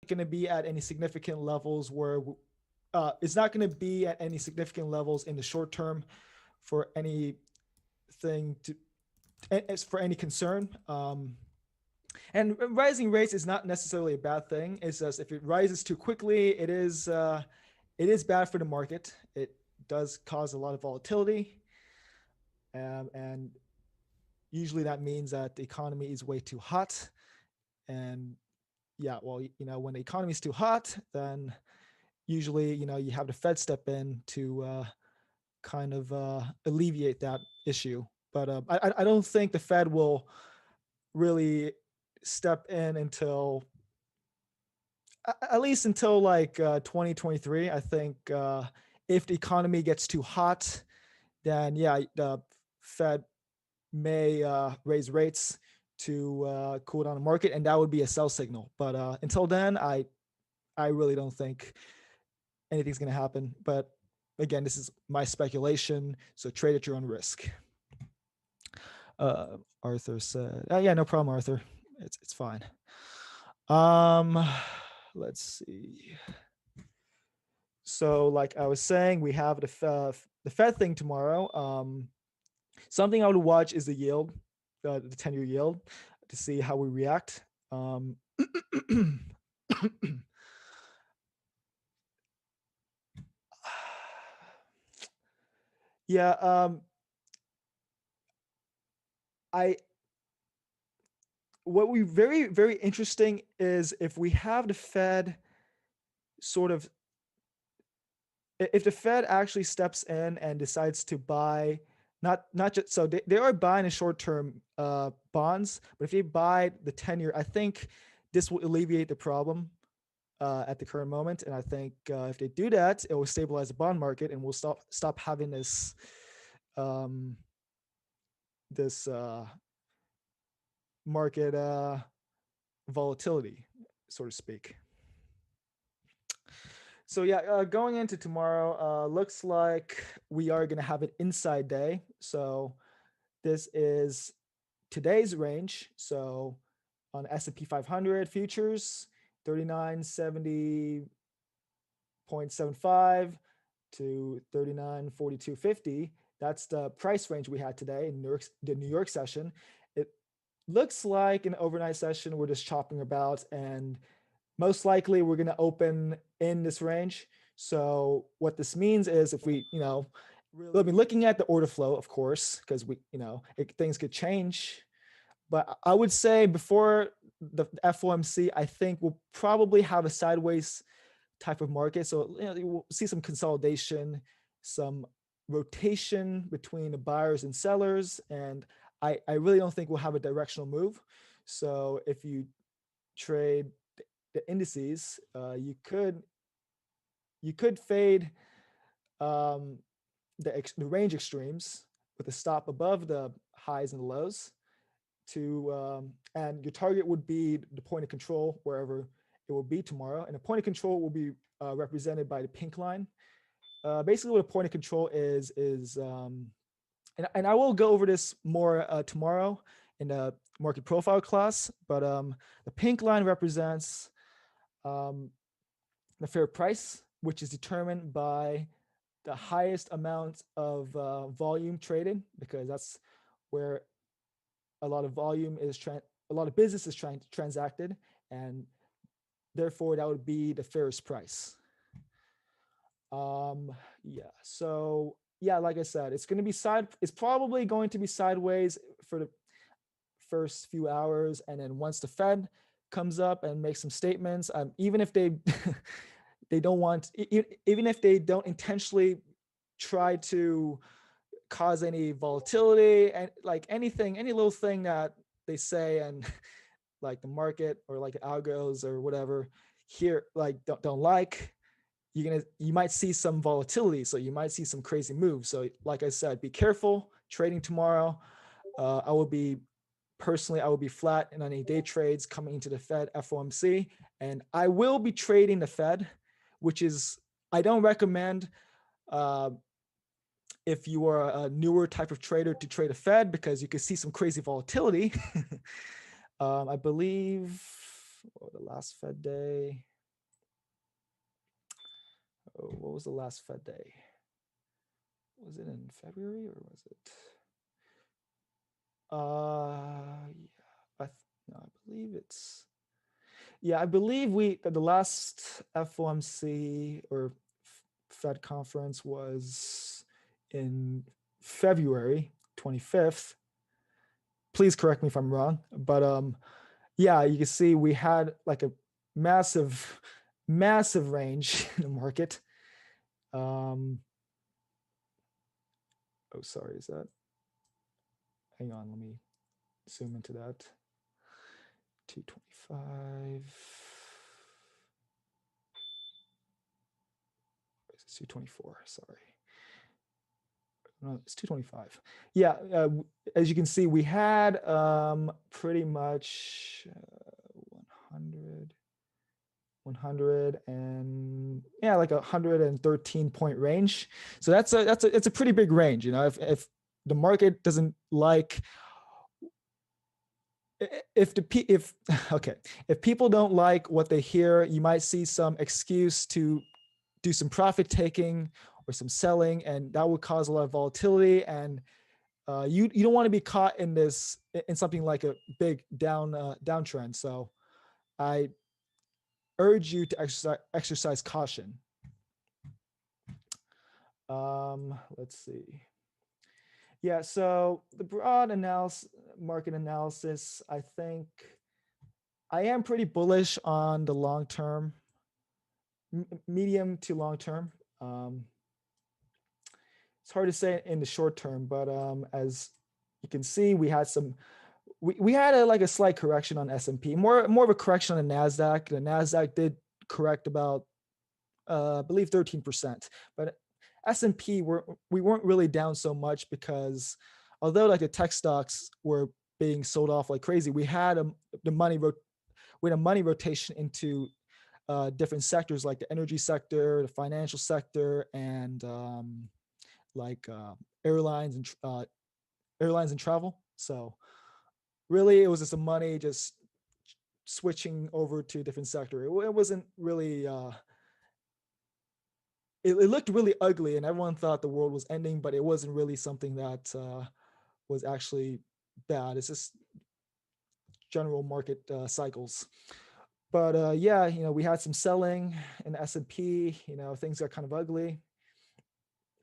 going to be at any significant levels where it's not going to be at any significant levels in the short term for anything to as for any concern. And rising rates is not necessarily a bad thing. It's just if it rises too quickly, it is bad for the market. It does cause a lot of volatility, and usually that means that the economy is way too hot. And yeah, well, when the economy is too hot, then usually you have the Fed step in to kind of alleviate that issue. But I don't think the Fed will really step in until at least until like 2023. I think if the economy gets too hot, then yeah, the Fed may raise rates to cool down the market, and that would be a sell signal. But until then, I really don't think anything's going to happen. But again, this is my speculation, so trade at your own risk. Arthur said, yeah, no problem, Arthur. It's fine. Let's see. So like I was saying, we have the Fed thing tomorrow. Something I would watch is the yield, the 10-year yield, to see how we react. Yeah, what we very, very interesting is if we have the Fed sort of, if the Fed actually steps in and decides to buy, not just, so they are buying the short-term bonds, but if they buy the 10-year, I think this will alleviate the problem at the current moment. And I think if they do that, it will stabilize the bond market, and we'll stop having this market volatility, so to speak. So yeah, going into tomorrow, looks like we are going to have an inside day. So this is today's range. So on S&P 500 futures, 3970.75 to 3942.50. That's the price range we had today in the New York session. It looks like an overnight session we're just chopping about, and most likely we're going to open in this range. So what this means is if we, really looking at the order flow, of course, because things could change. But I would say before the FOMC, I think we'll probably have a sideways type of market. So we'll see some consolidation, some rotation between the buyers and sellers, and I really don't think we'll have a directional move. So if you trade the indices, you could fade the range extremes with a stop above the highs and lows and your target would be the point of control wherever it will be tomorrow. And the point of control will be represented by the pink line. Basically what a point of control is and I will go over this more tomorrow in the market profile class, but the pink line represents the fair price, which is determined by the highest amount of volume traded, because that's where a lot of volume is a lot of business is transacted, and therefore that would be the fairest price. Yeah, so yeah, like I said, it's probably going to be sideways for the first few hours, and then once the Fed comes up and makes some statements, even if they they don't want, even if they don't intentionally try to cause any volatility and like anything, any little thing that they say and like the market or like algos or whatever here like don't like, you might see some volatility, so you might see some crazy moves. So like I said, be careful trading tomorrow. I will be flat in any day trades coming into the Fed FOMC, and I will be trading the Fed, which is, I don't recommend if you are a newer type of trader to trade a Fed, because you could see some crazy volatility. I believe the last Fed day, what was the last Fed day? Was it in February or was it? No, I believe it's. Yeah, I believe the last FOMC or Fed conference was in February 25th. Please correct me if I'm wrong, but yeah, you can see we had like a massive range in the market. Oh, sorry, is that? Hang on, let me zoom into that. 225. It's 224. Sorry. No, it's 225. Yeah, as you can see, we had pretty much 100 and yeah, like 113 point range. So it's a pretty big range. You know, if the market doesn't like if people don't like what they hear, you might see some excuse to do some profit taking or some selling, and that would cause a lot of volatility. And you don't want to be caught in something like a big downtrend. So I urge you to exercise caution. Let's see. Yeah, so the broad market analysis, I think I am pretty bullish on the long term, medium to long term. It's hard to say in the short term, but as you can see, we had like a slight correction on S&P, more of a correction on the Nasdaq. The Nasdaq did correct about, I believe, 13%, but S&P we weren't really down so much because although like the tech stocks were being sold off like crazy, we had a money rotation into different sectors like the energy sector, the financial sector, and like airlines and travel. So really, it was just some money just switching over to a different sector. It wasn't really. It looked really ugly, and everyone thought the world was ending, but it wasn't really something that was actually bad. It's just general market cycles. But yeah, we had some selling in the S&P. Things got kind of ugly.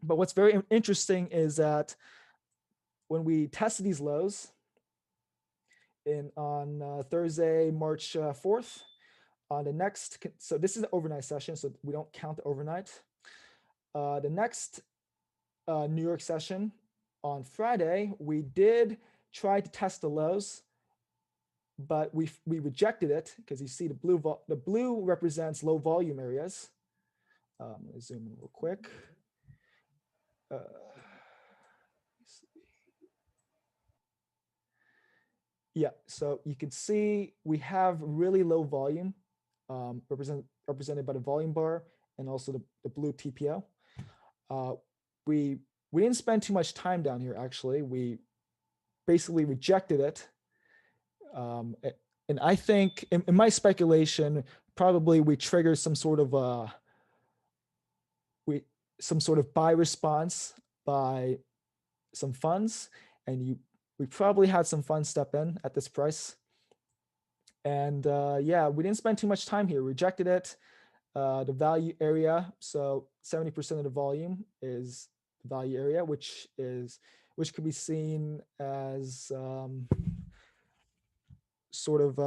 But what's very interesting is that when we tested these lows on Thursday, March 4th, on the next, so this is the overnight session, so we don't count the overnight. The next New York session on Friday, we did try to test the lows, but we rejected it because you see the blue represents low volume areas. Let me zoom in real quick. Yeah, so you can see we have really low volume represented by the volume bar and also the blue TPO. We didn't spend too much time down here, actually. We basically rejected it. And I think, in my speculation, probably we triggered some sort of buy response by some funds, and we probably had some funds step in at this price. And yeah, we didn't spend too much time here. Rejected it. The value area, so 70% of the volume is the value area, which could be seen as sort of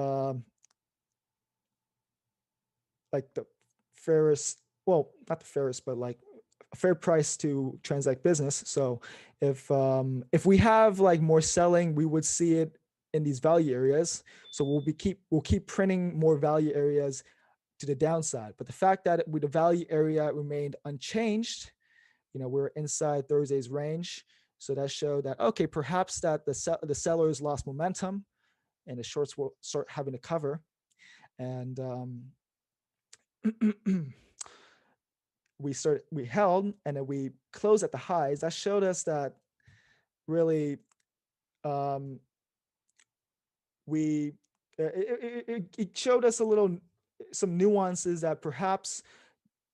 like the fairest, well, not the fairest, but like a fair price to transact business. So if we have like more selling, we would see it in these value areas. So we'll keep printing more value areas to the downside. But the fact that with the value area remained unchanged, we're inside Thursday's range. So that showed that, okay, perhaps that the sellers lost momentum and the shorts will start having to cover. And we held, and then we closed at the highs. That showed us that really it showed us some nuances that perhaps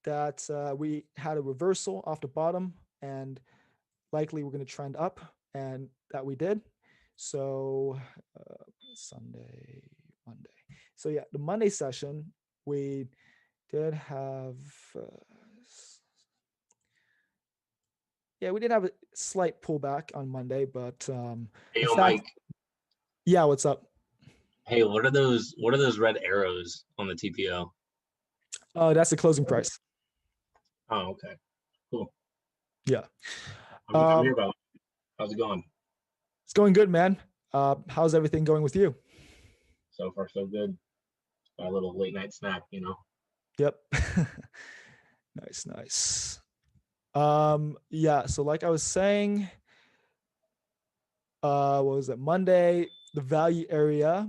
that we had a reversal off the bottom, and likely we're going to trend up, and that we did. So Sunday, Monday. So yeah, the Monday session, we did have, we did have a slight pullback on Monday, but Hey, in yo, fact, Mike. yeah, what's up? Hey, what are those? What are those red arrows on the TPO? Oh, that's the closing price. Oh, okay, cool. Yeah. I'm here about. How's it going? It's going good, man. How's everything going with you? So far, so good. Got a little late night snack, you know. Yep. Nice, nice. Yeah, so like I was saying, what was it? Monday, the value area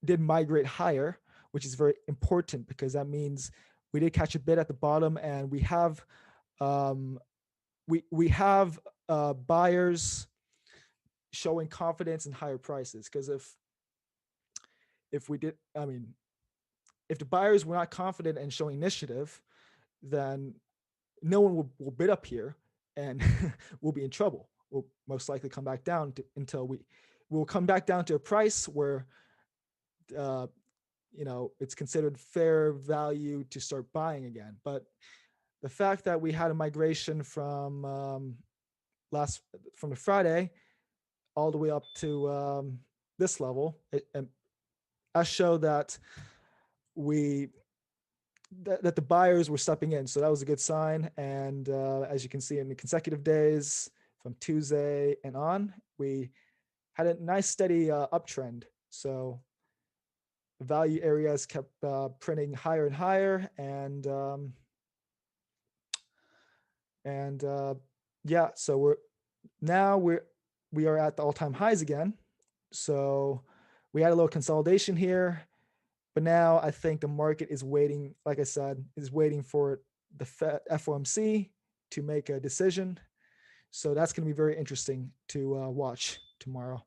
did migrate higher, which is very important because that means we did catch a bid at the bottom, and we have um, we have buyers showing confidence in higher prices. Because if we did, I mean, if the buyers were not confident and showing initiative, then no one will bid up here, and we'll be in trouble. We'll most likely come back down until we'll come back down to a price where it's considered fair value to start buying again. But the fact that we had a migration from from the Friday all the way up to this level, I show that that the buyers were stepping in. So that was a good sign. And as you can see in the consecutive days from Tuesday and on, we had a nice steady uptrend. So the value areas kept printing higher and higher. And yeah, so we are at the all-time highs again. So we had a little consolidation here. But now I think the market is waiting, like I said, is waiting for the FOMC to make a decision. So that's going to be very interesting to watch tomorrow.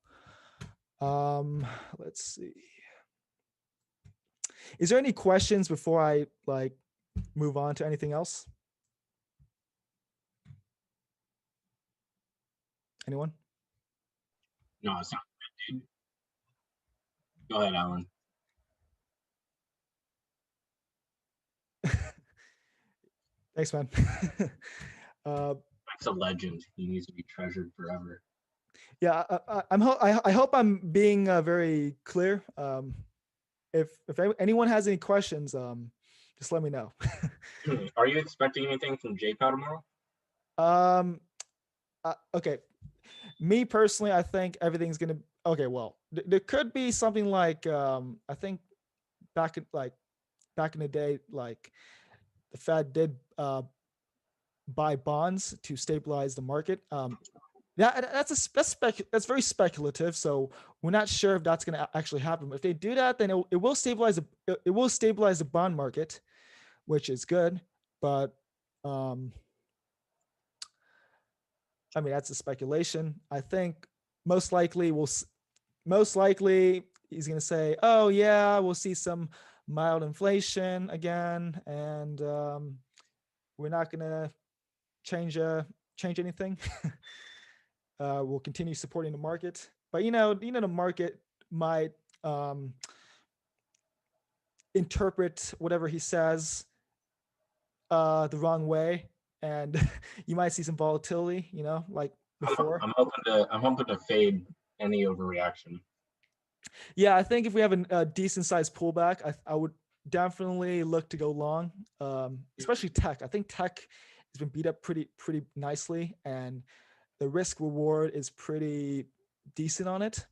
Let's see. Is there any questions before I move on to anything else? Anyone? No, it's not good, dude. Go ahead, Alan. Thanks, man. That's a legend. He needs to be treasured forever. Yeah, I hope I'm being very clear. If anyone has any questions, just let me know. Are you expecting anything from JPOW tomorrow? Okay. Me personally, I think everything's gonna. Okay, well, there could be something like I think back in the day, like the Fed did buy bonds to stabilize the market. That's very speculative. So we're not sure if that's going to actually happen. If they do that, then it will stabilize the bond market, which is good. But I mean, that's a speculation. I think most likely he's going to say, "Oh yeah, we'll see some mild inflation again, and we're not going to change anything." We'll continue supporting the market, but the market might interpret whatever he says the wrong way, and you might see some volatility. Like before. I'm hoping to fade any overreaction. Yeah, I think if we have a decent sized pullback, I would definitely look to go long, especially tech. I think tech has been beat up pretty nicely, and the risk reward is pretty decent on it.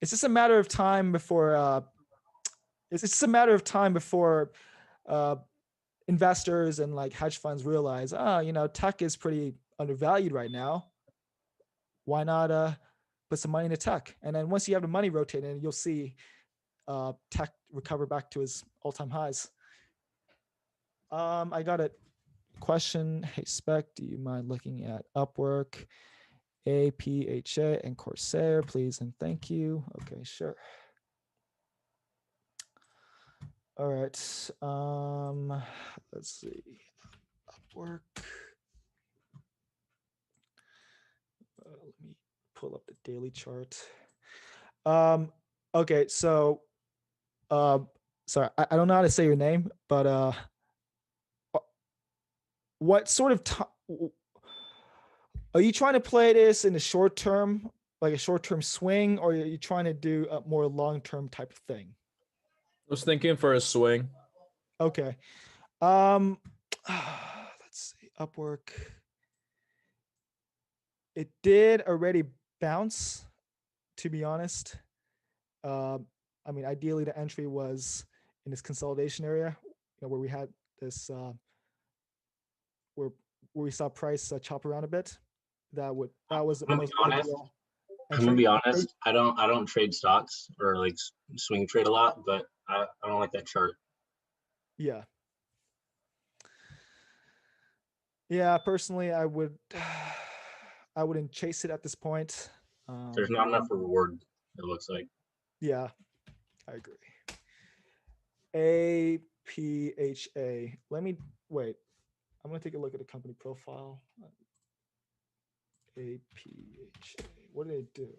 It's just a matter of time before investors and like hedge funds realize, tech is pretty undervalued right now. Why not put some money into tech? And then once you have the money rotating, you'll see tech recover back to its all-time highs. I got a question. Hey, Spec, do you mind looking at Upwork, APHA, and Corsair, please? And thank you. Okay, sure. All right. Let's see. Upwork. Let me pull up the daily chart. Okay, so sorry, I don't know how to say your name, but what sort of time are you trying to play this in the short term, like a short term swing, or are you trying to do a more long term type of thing? I was thinking for a swing. Okay. Um, let's see. Upwork. It did already bounce, to be honest. I mean, ideally the entry was in this consolidation area, where we had this where we saw price chop around a bit. That was the I'm gonna most be honest. ideal I'm gonna entry. be honest. I don't trade stocks or like swing trade a lot, but I don't like that chart. Yeah. Yeah, personally, I wouldn't chase it at this point. There's not enough reward. It looks like. Yeah, I agree. APHA. Let me wait. I'm gonna take a look at the company profile. APHA. What do they do?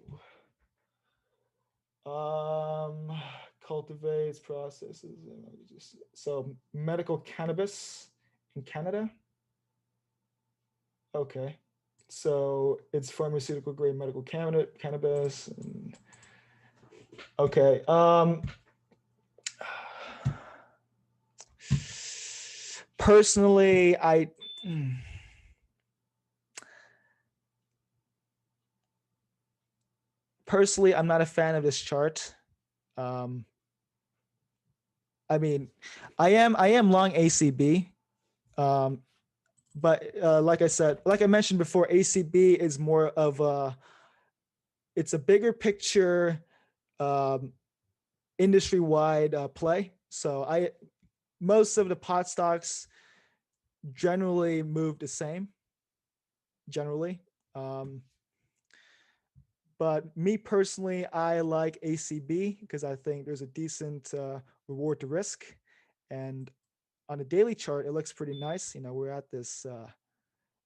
Cultivates, processes, so medical cannabis in Canada. Okay, so it's pharmaceutical grade medical cannabis. Okay. Personally, I'm not a fan of this chart. I mean, I am long ACB, but like I mentioned before, ACB is more of it's a bigger picture, industry-wide play. So most of the pot stocks generally move the same, generally. But me personally, I like ACB because I think there's a decent reward to risk. And on the daily chart, it looks pretty nice. We're at this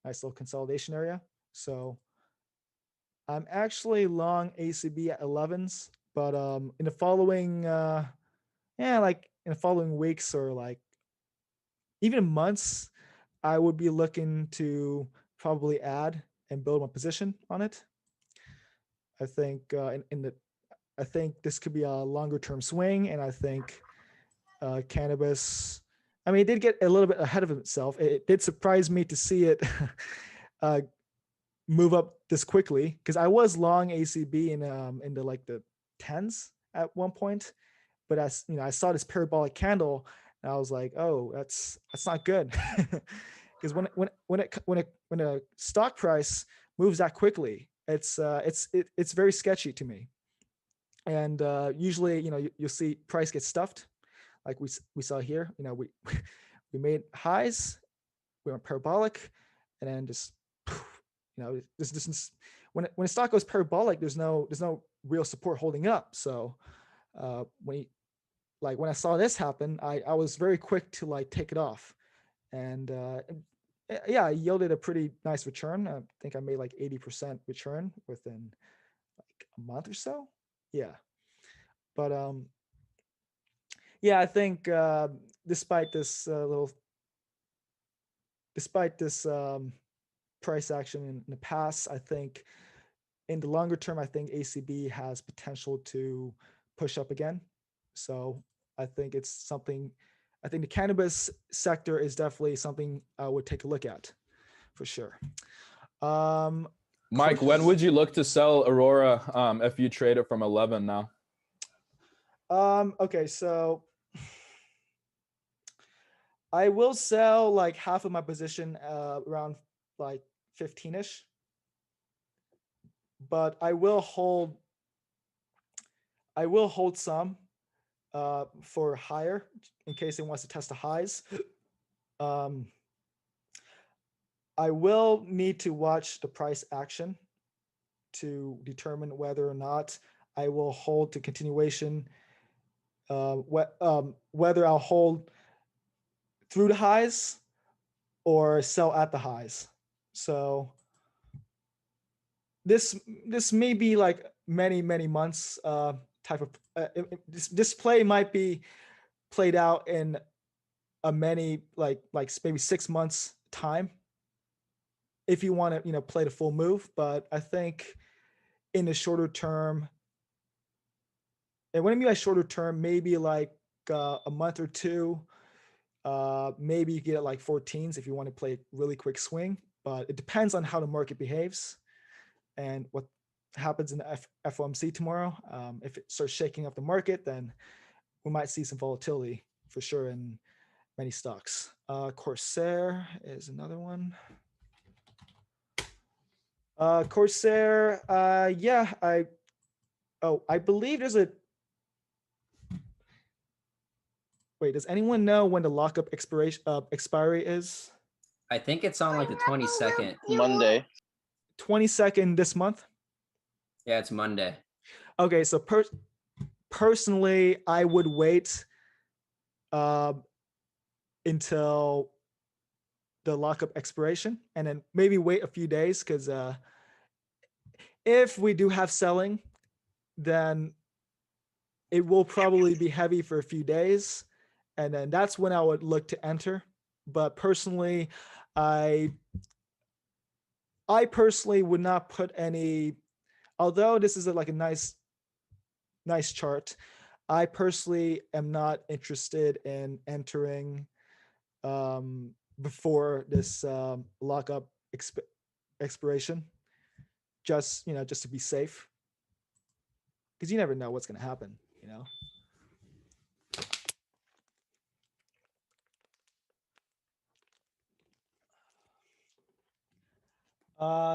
nice little consolidation area. So I'm actually long ACB at 11s, but in the following, like in the following weeks or like even months, I would be looking to probably add and build my position on it. I think I think this could be a longer term swing, and I think cannabis. I mean, it did get a little bit ahead of itself. It did surprise me to see it move up this quickly because I was long ACB in the tens at one point, but I saw this parabolic candle and I was like, oh, that's not good because when a stock price moves that quickly, it's very sketchy to me. And usually, you'll see price get stuffed, like we saw here. We we made highs, we went parabolic, and then just this when a stock goes parabolic, there's no real support holding up. So when I saw this happen, I was very quick to like take it off, and yeah, I yielded a pretty nice return. I think I made like 80% return within like a month or so. Yeah. But yeah, I think despite this price action in the past, I think in the longer term, I think ACB has potential to push up again. So I think it's something. I think the cannabis sector is definitely something I would take a look at, for sure. Mike, when would you look to sell Aurora if you trade it from 11 now? Okay, so I will sell like half of my position around like 15-ish, but I will hold some for higher in case it wants to test the highs. I will need to watch the price action to determine whether or not I will hold to continuation, whether I'll hold through the highs or sell at the highs. So this may be like many months type of this play might be played out in a many like maybe 6 months time if you want to play the full move. But I think in the shorter term, and what I mean by shorter term, maybe like a month or two, maybe you get like 14s if you want to play a really quick swing. But it depends on how the market behaves and what happens in the FOMC tomorrow. If it starts shaking up the market, then we might see some volatility for sure in many stocks. Corsair is another one. Corsair, yeah, I believe there's a. Wait, does anyone know when the lockup expiry is? I think it's on like the 22nd. Monday. 22nd this month? Yeah, it's Monday. Okay, so personally, I would wait until the lockup expiration and then maybe wait a few days, because if we do have selling, then it will probably be heavy for a few days, and then that's when I would look to enter. But personally, I personally would not put any, although this is like a nice chart, I personally am not interested in entering before this lockup expiration, just just to be safe, because you never know what's going to happen.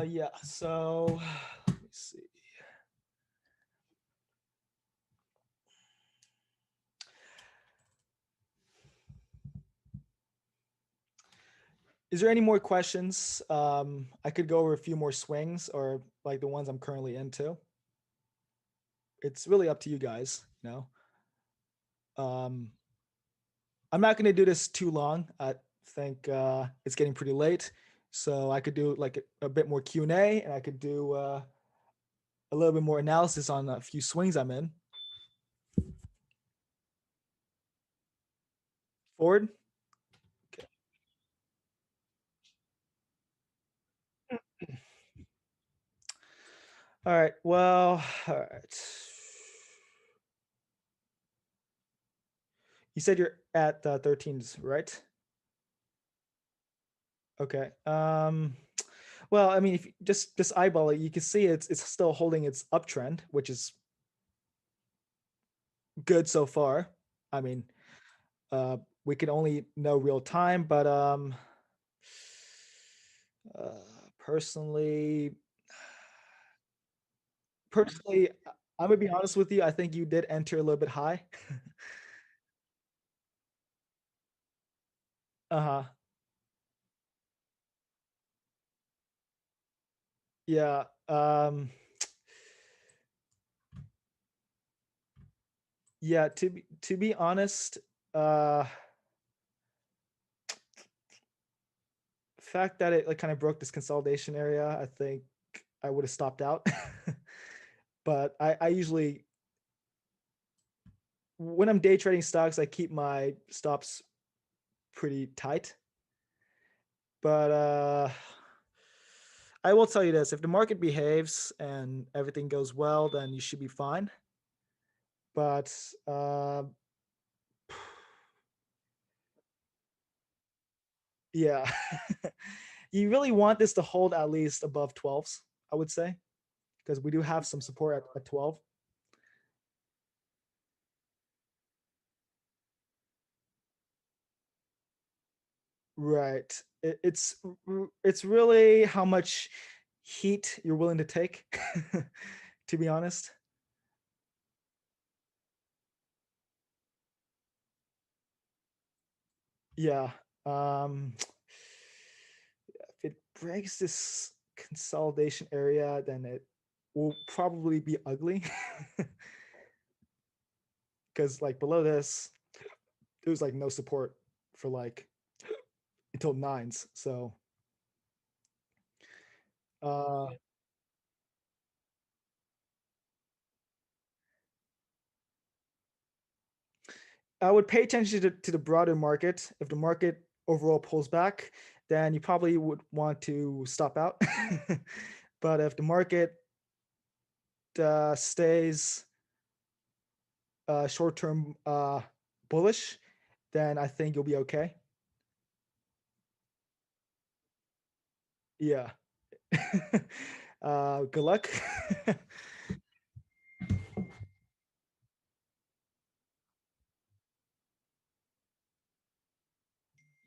Yeah, so let me see. Is there any more questions? I could go over a few more swings, or like the ones I'm currently into. It's really up to you guys, I'm not going to do this too long. I think it's getting pretty late, so I could do like a bit more Q&A, and I could do a little bit more analysis on a few swings I'm in. Forward. Okay. All right. Well, all right. You said you're at 13s, right? Okay. Well, I mean, if you just eyeball it, you can see it's still holding its uptrend, which is good so far. I mean, we can only know real time, but personally, I'm gonna be honest with you. I think you did enter a little bit high. Uh-huh. Yeah. Yeah, to be honest, fact that it like kind of broke this consolidation area, I think I would have stopped out. But I usually, when I'm day trading stocks, I keep my stops pretty tight. But I will tell you this: if the market behaves and everything goes well, then you should be fine. But yeah, you really want this to hold at least above 12s, I would say, because we do have some support at 12. Right. It's really how much heat you're willing to take, to be honest. Yeah. If it breaks this consolidation area, then it will probably be ugly. Because like below this, there's like no support for like until nines. So I would pay attention to the broader market. If the market overall pulls back, then you probably would want to stop out. But if the market stays short-term bullish, then I think you'll be okay. Yeah. Good luck.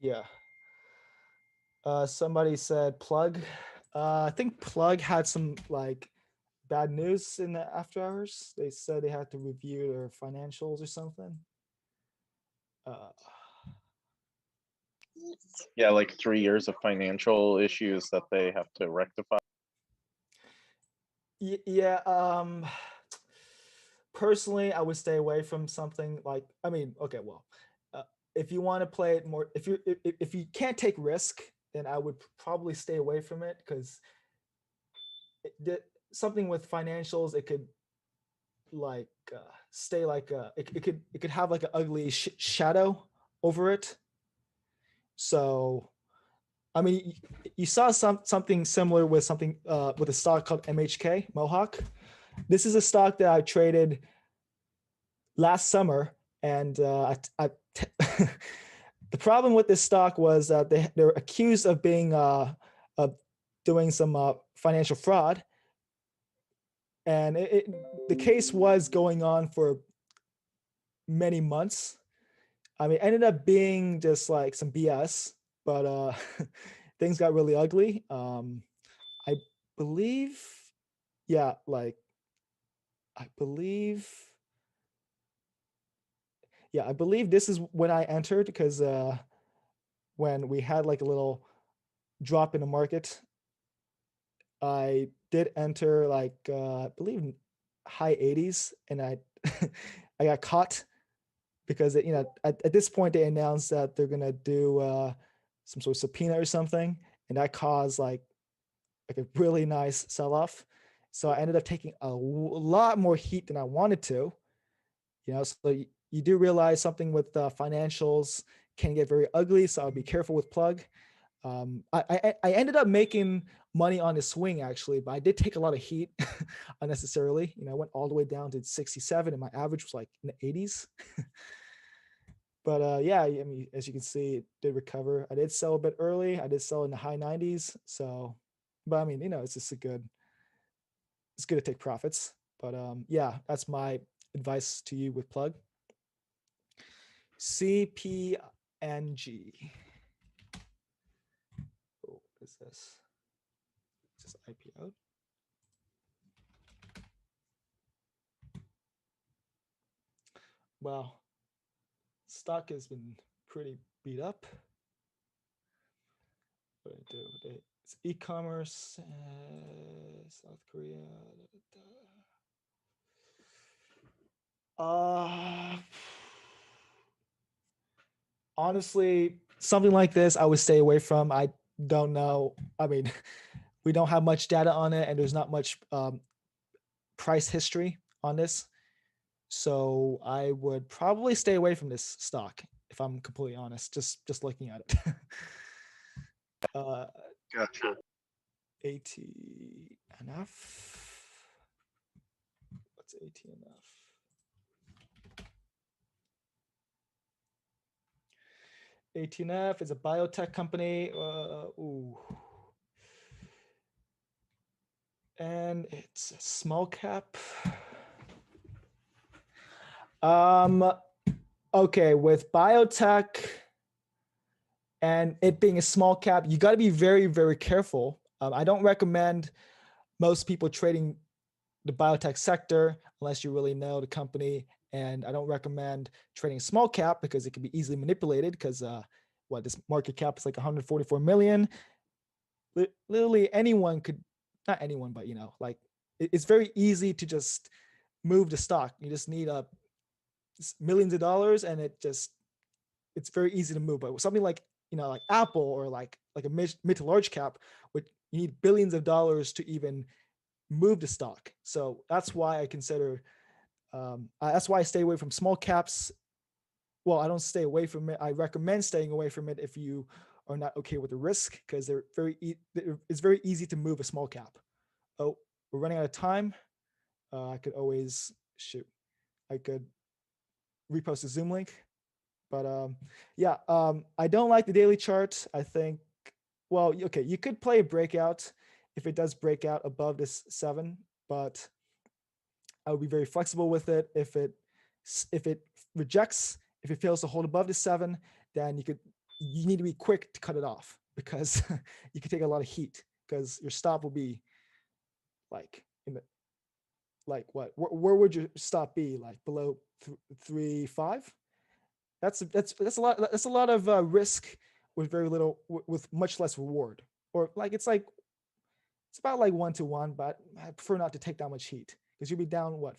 Yeah. Somebody said Plug. I think Plug had some like bad news in the after hours. They said they had to review their financials or something. Yeah, like 3 years of financial issues that they have to rectify. Yeah. Personally, I would stay away from something like. I mean, okay, well, if you want to play it more, if you can't take risk, then I would probably stay away from it because something with financials, it could like stay like it could have like an ugly shadow over it. So I mean, you saw something similar with something with a stock called MHK Mohawk. This is a stock that I traded last summer, and the problem with this stock was that they're accused of being of doing some financial fraud, and the case was going on for many months. I mean, it ended up being just like some BS, but things got really ugly. I believe, yeah, like I believe, yeah, I believe this is when I entered because when we had like a little drop in the market, I did enter like I believe high 80s, and I I got caught because at this point they announced that they're gonna do some sort of subpoena or something, and that caused like a really nice sell-off. So I ended up taking a lot more heat than I wanted to. So you do realize something with financials can get very ugly. So I'll be careful with Plug. I ended up making money on the swing actually, but I did take a lot of heat unnecessarily. I went all the way down to 67, and my average was like in the 80s. But yeah, I mean, as you can see, it did recover. I did sell a bit early. I did sell in the high 90s. So, but I mean, it's just it's good to take profits. But yeah, that's my advice to you with Plug. CPNG. Oh, what is this? Is this IPO? Well, stock has been pretty beat up. What do I do? It's e-commerce, South Korea. Honestly, something like this, I would stay away from. I don't know. I mean, we don't have much data on it, and there's not much price history on this. So I would probably stay away from this stock if I'm completely honest. Just looking at it. Gotcha. ATNF. What's ATNF? ATNF is a biotech company. And it's a small cap. Okay, with biotech and it being a small cap, you got to be very, very careful. I don't recommend most people trading the biotech sector unless you really know the company. And I don't recommend trading small cap because it can be easily manipulated because this market cap is like 144 million. Literally anyone could, not anyone, but like it's very easy to just move the stock. You just need millions of dollars, and it's very easy to move. But something like like Apple or like a mid to large cap, which you need billions of dollars to even move the stock. So that's why I consider, that's why I stay away from small caps. Well, I don't stay away from it. I recommend staying away from it if you are not okay with the risk, because it's very easy to move a small cap. Oh, we're running out of time. I could always I could repost a Zoom link, but yeah, I don't like the daily chart. I think, well, okay, you could play a breakout if it does break out above this 7, but I would be very flexible with it. If it rejects, if it fails to hold above the 7, then you need to be quick to cut it off, because you could take a lot of heat, because your stop will be like where would your stop be, like below 3.5? That's a lot. That's a lot of risk with very little, with much less reward. Or like it's about like 1 to 1, but I prefer not to take that much heat, because you'll be down what,